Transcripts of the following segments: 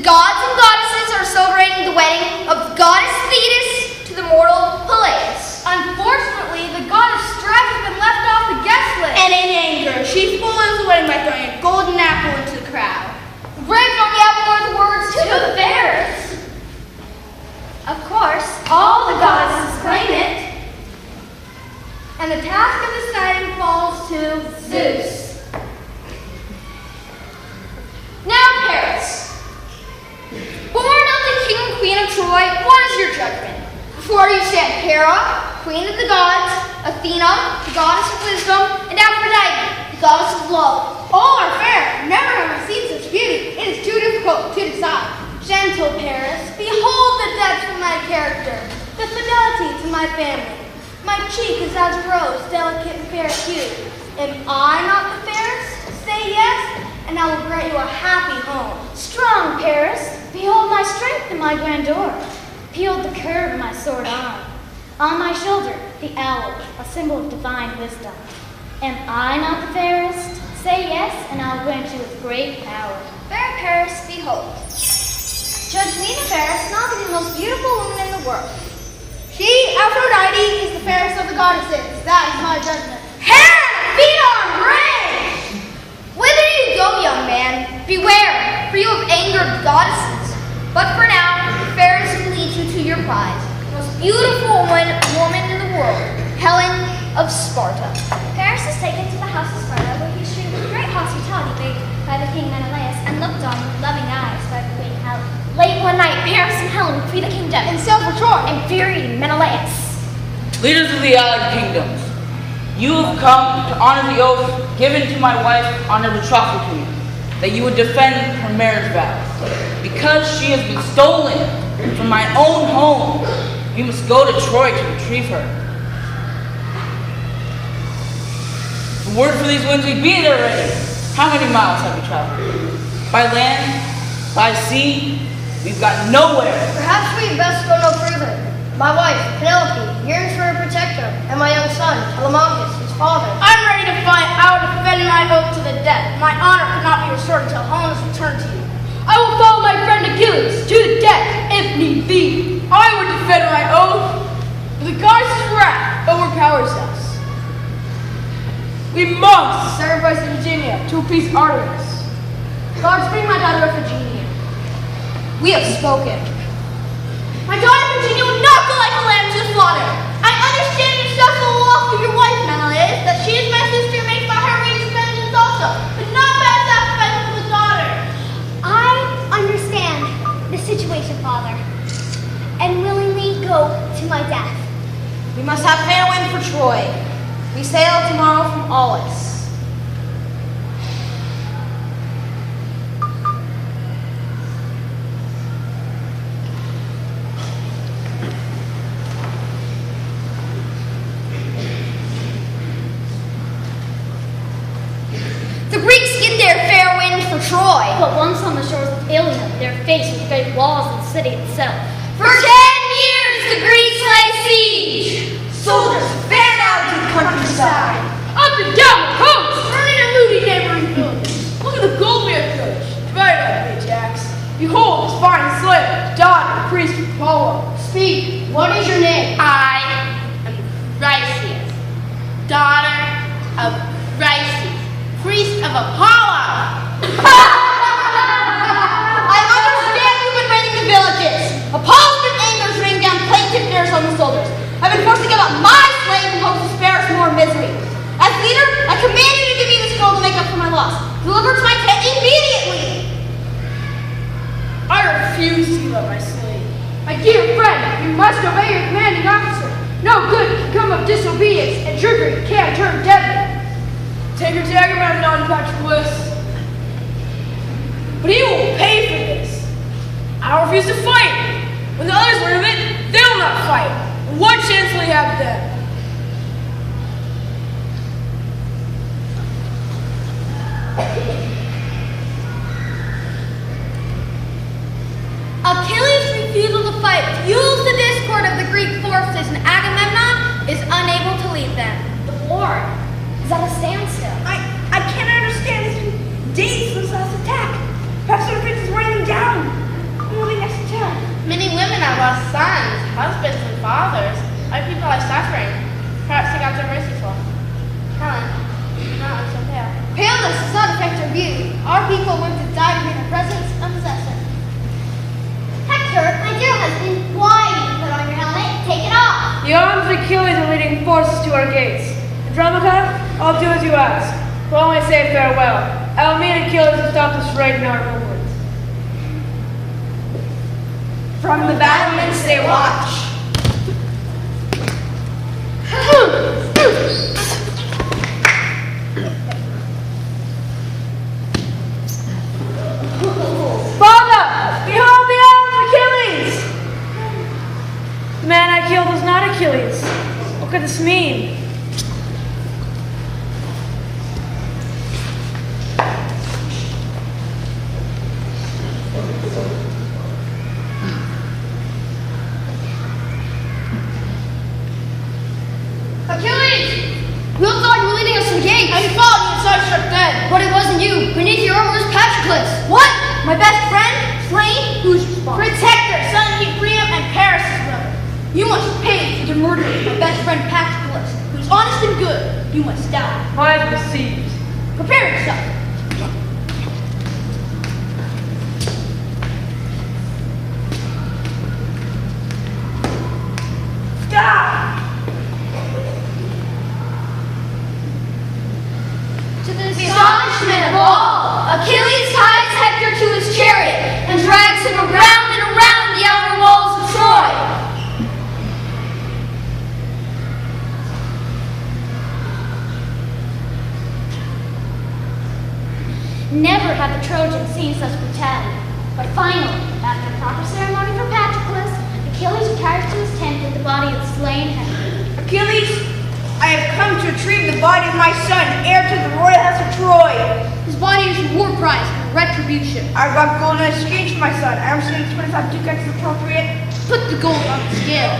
gods and goddesses are celebrating the wedding of goddess Thetis to the mortal Peleus. Unfortunately, the goddess Stress has been left off the guest list. And in anger, she spoils the wedding by throwing a golden apple into the crowd. Engraved on the apple are the words, "To the fairs." Of course, all the goddesses claim it. And the task of deciding falls to Zeus. Now, Paris. Born of the king and queen of Troy, what is your judgment? Before you stand Hera, queen of the gods, Athena, the goddess of wisdom, and Aphrodite, the goddess of love. all are fair. Never have I seen such beauty. It is too difficult to decide. Gentle Paris, behold the depth of my character, the fidelity to my family. My cheek is as a rose, delicate and fair hued. Am I not the fairest? Say yes, and I will grant you a happy home. Strong Paris, behold my strength and my grandeur. Behold the curve of my sword arm. On my shoulder, the owl, a symbol of divine wisdom. Am I not the fairest? Say yes, and I'll grant you with great power. Fair Paris, behold. Judge me the fairest, not the most beautiful woman in the world. She, Aphrodite, is the fairest of the goddesses. That is my judgment. Hera, feet on range! Whither you go, young man? Beware, for you have angered goddesses. But for now, the fairest will lead you to your prize, the most beautiful woman in the world, Helen of Sparta. Paris is taken to the house of Sparta, where he is treated with great hospitality made by the king Menelaus and looked on with loving eyes by the queen Helen. Late one night, Paris and Helen free the kingdom And sail for Troy. and buried Menelaus. Leaders of the allied kingdoms, you have come to honor the oath given to my wife on her betrothal to you, that you would defend her marriage vows. Because she has been stolen from my own home, we must go to Troy to retrieve her. The word for these winds, we be there already. How many miles have we traveled? By land, by sea, we've got nowhere. Perhaps we'd best go no further. My wife, Penelope, yearns for a protector, and my young son, Telemachus, his father. I'm ready to fight. I will defend my oath to the death. My honor cannot be restored until Helen is returned to you. I will follow my friend Achilles to the death, if need be. I would defend my oath, but the goddess' wrath overpowers us. We must sacrifice Virginia to appease Artemis. Gods, bring my daughter Iphigenia. We have spoken. My daughter Virginia would not go like a lamb to the slaughter. I understand your sexual love for your wife, Menelaus, that she is my sister makes my heart rage vengeance also, but not bad sacrifice for the daughter. I understand the situation, Father, and willingly go to my death. We must have fair wind for Troy. We sail tomorrow from Aulis. The Greeks get their fair wind for Troy. But once on the shores of Iliad, they're faced with great walls and the city itself. For 10 years the Greeks lay siege. Soldiers fan out to the countryside, up and down the coast, burning and looting neighboring villages. Look at the gold we have pillaged. Divide up, Ajax. Behold, this fine slave, daughter of priest Apollo. Speak, what is your name? I am Briseis, daughter of Briseis, priest of Apollo. I understand you've been raiding the villages. Apollo's been angry, raining down plaintive dares on the soldiers. I've been forced to give up my slave in hopes to spare us more misery. As leader, I command you to give me this girl to make up for my loss. Deliver her to my tent immediately. I refuse to give up my slave. My dear friend, you must obey your commanding officer. No good can come of disobedience, and trickery can turn deadly. Take her to Agamemnon, Patroclus. But he will pay for this. I refuse to fight. When the others learn of it, they will not fight. What chance will he have then? Achilles' refusal to fight fuels the discord of the Greek forces, and Agamemnon is unable to lead them. The war is at a standstill. I can't understand. It's been days since last attack. Perhaps our fleet is running down. others. Our people are suffering. Perhaps they got their merciful. Helen, No, it's so pale. paleness does not affect our beauty. Our people went to die to be in our presence and possess it. Hector, my dear husband, why do you put on your helmet? Take it off. The arms of Achilles are leading forces to our gates. Andromache, I'll do as you ask. But only say farewell. I will meet Achilles to stop this raid in our homewards. From the battlements they watch. Father! Behold the arms of Achilles! The man I killed was not Achilles. What could this mean? Achilles! We all thought you were leading us to the gates. And you followed me and saw you struck dead. But it wasn't you. Beneath your armor was Patroclus. What? My best friend? Slain? Who's responsible? Protector, son of Priam and Paris' brother. You must pay for the murder of my best friend Patroclus, who's honest and good. You must die. I have received. Prepare yourself. To the astonishment of all, Achilles ties Hector to his chariot and drags him around and around the outer walls of Troy. Never had the Trojans seen such brutality. But finally, after proper ceremony for Patroclus, Achilles retires to his tent with the body of the slain Hector. Achilles, I have come to retrieve the body of my son, heir to the royal house of Troy. His body is your war prize and retribution. I've got gold in exchange for my son. I understand 25 ducats is appropriate. Put the gold on the scale.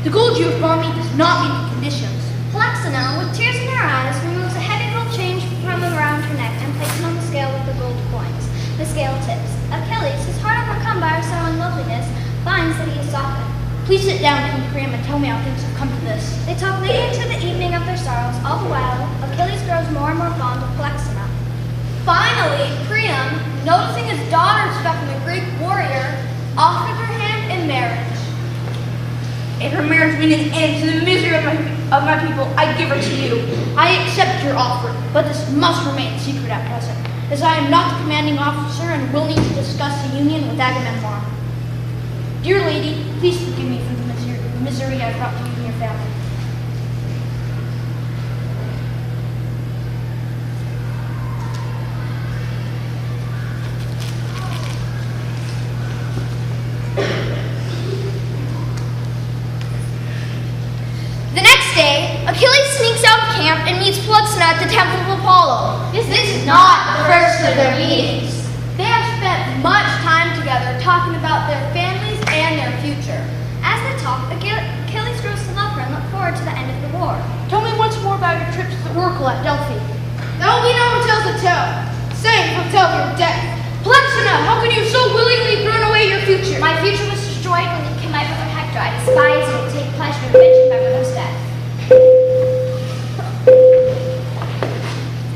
The gold you have brought me does not meet the conditions. Polyxena, with tears in her eyes, removes a heavy gold chain from around her neck and places it on the scale with the gold coins. The scale tips. Achilles, his heart overcome by her sorrow and loveliness, finds that he is softened. Please sit down, King Priam, and tell me how things have come to this. They talk late into the evening of their sorrows. All the while, Achilles grows more and more fond of Polyxena. Finally, Priam, noticing his daughter struck from a Greek warrior, offered her hand in marriage. If her marriage means an end to the misery of my people, I give her to you. I accept your offer, but this must remain secret at present, as I am not the commanding officer and will need to discuss the union with Agamemnon. Dear lady, please forgive me for the misery I brought to you and your family. The next day, Achilles sneaks out of camp and meets Polyxena at the temple of Apollo. This is not the first of their meetings. They have spent much time together talking about their families and their future. As they talk, Achilles grows to love her and look forward to the end of the war. Tell me once more about your trips to the oracle at Delphi. There will be no more tales to tell, save for tell of your death. Polyxena, how could you so willingly throw away your future? My future was destroyed when you came my brother Hector. I despise you and take pleasure in avenging my brother's death.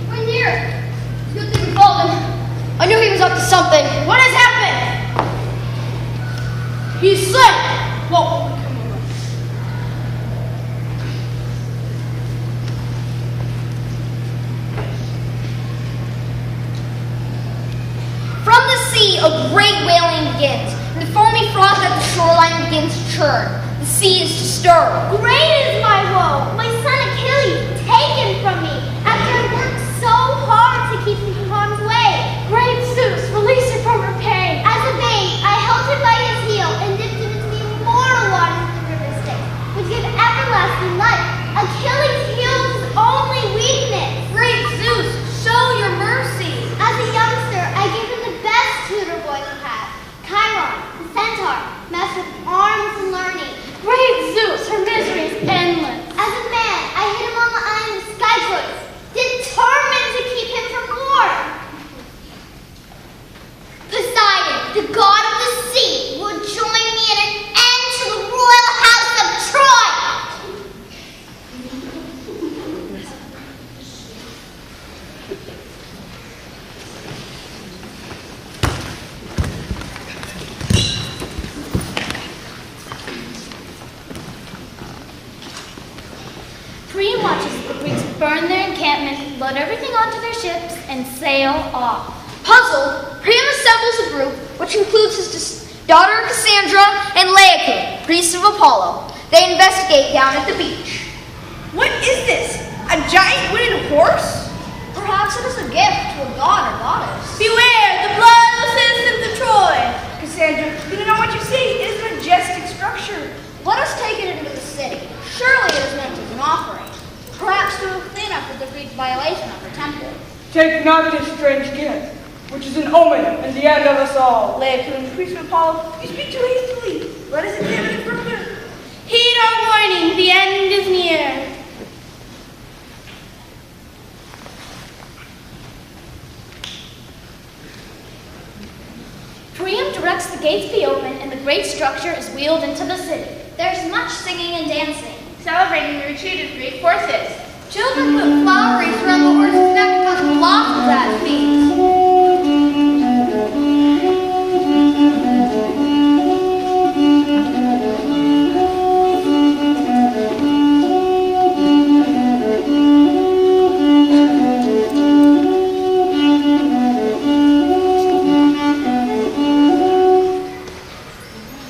We're near. It's a good thing we followed him. I knew he was up to something. What has happened? He's slain. Whoa. From the sea, a great wailing begins, and the foamy froth at the shoreline begins to churn. The sea is to stir. Great is my woe, my son Achilles, taken from me, after I worked so hard to keep him from harm's way. Great Zeus, release him from her pain. As a babe, I held him by his heel and dipped him into the immortal waters of the river Styx, which give everlasting life. Achilles heals his only weakness. Great Zeus, show your mercy. As a youngster, I gave him the best tutor boy could have, Chiron, the centaur, master of arms and learning. Great Zeus, her misery is endless. As a man, I hid him on the island of Skytroy burn their encampment, load everything onto their ships, and sail off. Puzzled, Priam assembles a group which includes his daughter Cassandra and Laocoon, priest of Apollo. They investigate down at the beach. What is this? A giant wooden horse? Perhaps it is a gift to a god or goddess. Beware the blood of the citizens of Troy. Cassandra, you don't know what you see. It is a majestic structure. Let us take it into the city. Surely it is meant as an offering. Perhaps to clean up the Greek violation of the temple. Take not this strange gift, which is an omen and the end of us all. Laocoon, priest of Apollo, you speak too hastily. Let us examine it further. Heed our warning, the end is near. Priam directs the gates be opened, and the great structure is wheeled into the city. There's much singing and dancing. Celebrating the retreat of Greek forces. Children put flower wreaths around the horse's neck to cause blossoms at his feet.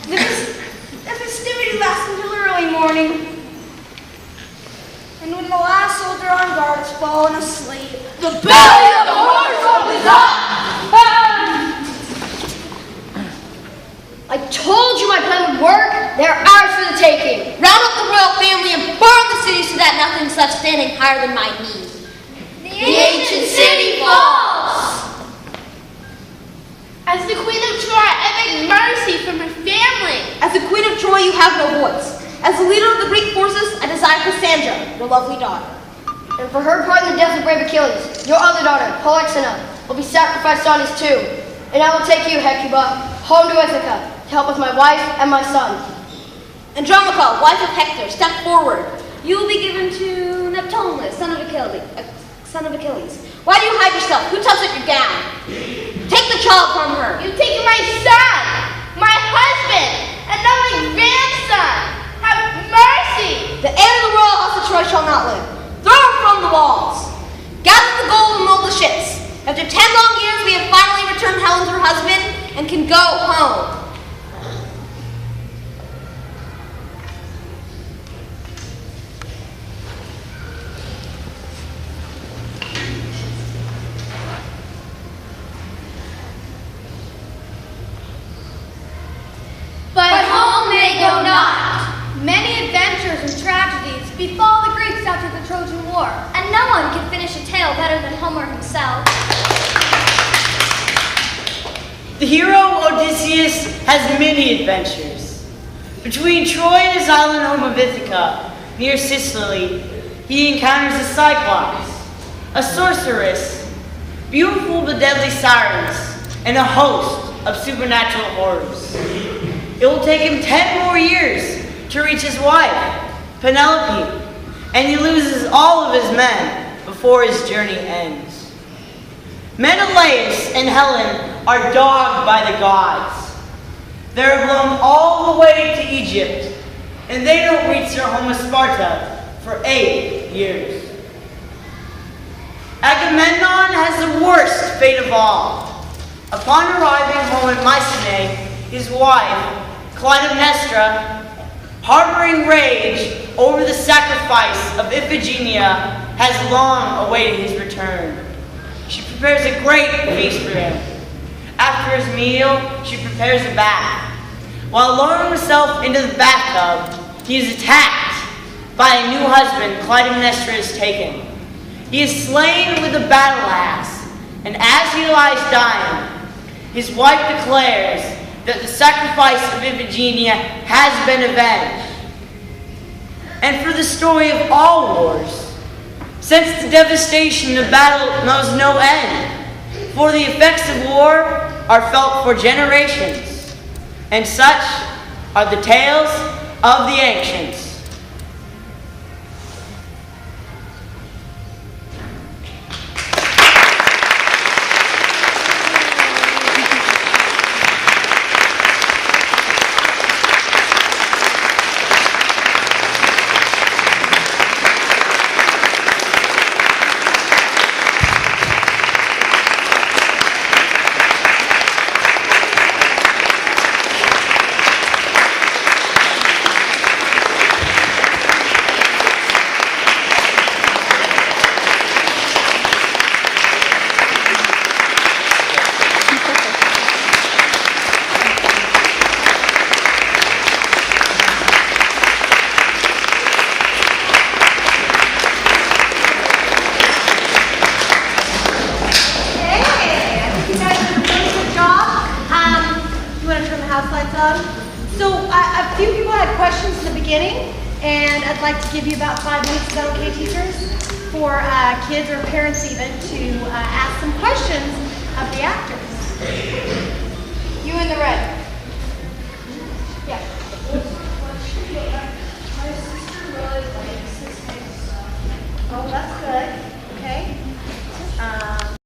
The festivity lasts until early morning. And when the last soldier on guard has fallen asleep, the belly of the horse opens up! I told you my plan would work. They're ours for the taking. Round up the royal family and burn the city so that nothing's left standing higher than my knee. The ancient city falls. As the queen of Troy, I beg mercy for my family. As the queen of Troy, you have no voice. As the leader of the Greek forces, I desire Cassandra, your lovely daughter. And for her part in the death of brave Achilles, your other daughter, Polyxena, will be sacrificed on his tomb. And I will take you, Hecuba, home to Ithaca to help with my wife and my son. Andromache, wife of Hector, step forward. You will be given to Neptunus, son of Achilles. Why do you hide yourself? Who tugs at your gown? Take the child from her. You've taken my son, my husband, and now my grandson. Have mercy. The heir of the royal house of Troy shall not live. Throw him from the walls. Gather the gold and roll the ships. After 10 long years, we have finally returned Helen to her husband and can go home. But home they go not. Many adventures and tragedies befall the Greeks after the Trojan War, and no one can finish a tale better than Homer himself. The hero Odysseus has many adventures. Between Troy and his island home of Ithaca, near Sicily, he encounters a Cyclops, a sorceress, beautiful but deadly sirens, and a host of supernatural horrors. It will take him 10 more years to reach his wife, Penelope, and he loses all of his men before his journey ends. Menelaus and Helen are dogged by the gods. They're blown all the way to Egypt, and they don't reach their home of Sparta for 8 years. Agamemnon has the worst fate of all. Upon arriving home at Mycenae, his wife, Clytemnestra, harboring rage over the sacrifice of Iphigenia, has long awaited his return. She prepares a great feast for him. After his meal, she prepares a bath. While lowering himself into the bathtub, he is attacked by a new husband Clytemnestra is taken. He is slain with a battle axe, and as he lies dying, his wife declares that the sacrifice of Iphigenia has been avenged. And for the story of all wars, since the devastation of battle knows no end, for the effects of war are felt for generations, and such are the tales of the ancients. questions in the beginning, and I'd like to give you about 5 minutes, is that okay, teachers? For kids or parents even to ask some questions of the actors. You in the red. Yeah. Oh, that's good.